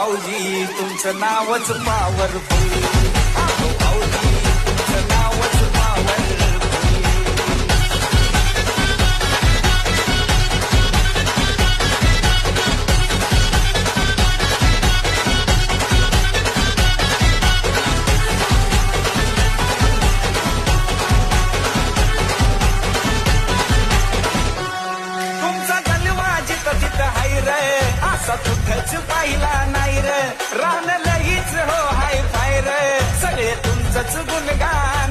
भाऊजी तुमचं नावच पॉवरफुल, अहो भाऊजी तुमचं नावच पॉवरफुल. असा कुठंच पाहिला नाही रे, रान लईच हो हाय फाय रे, सगळे तुमचंच गुणगान.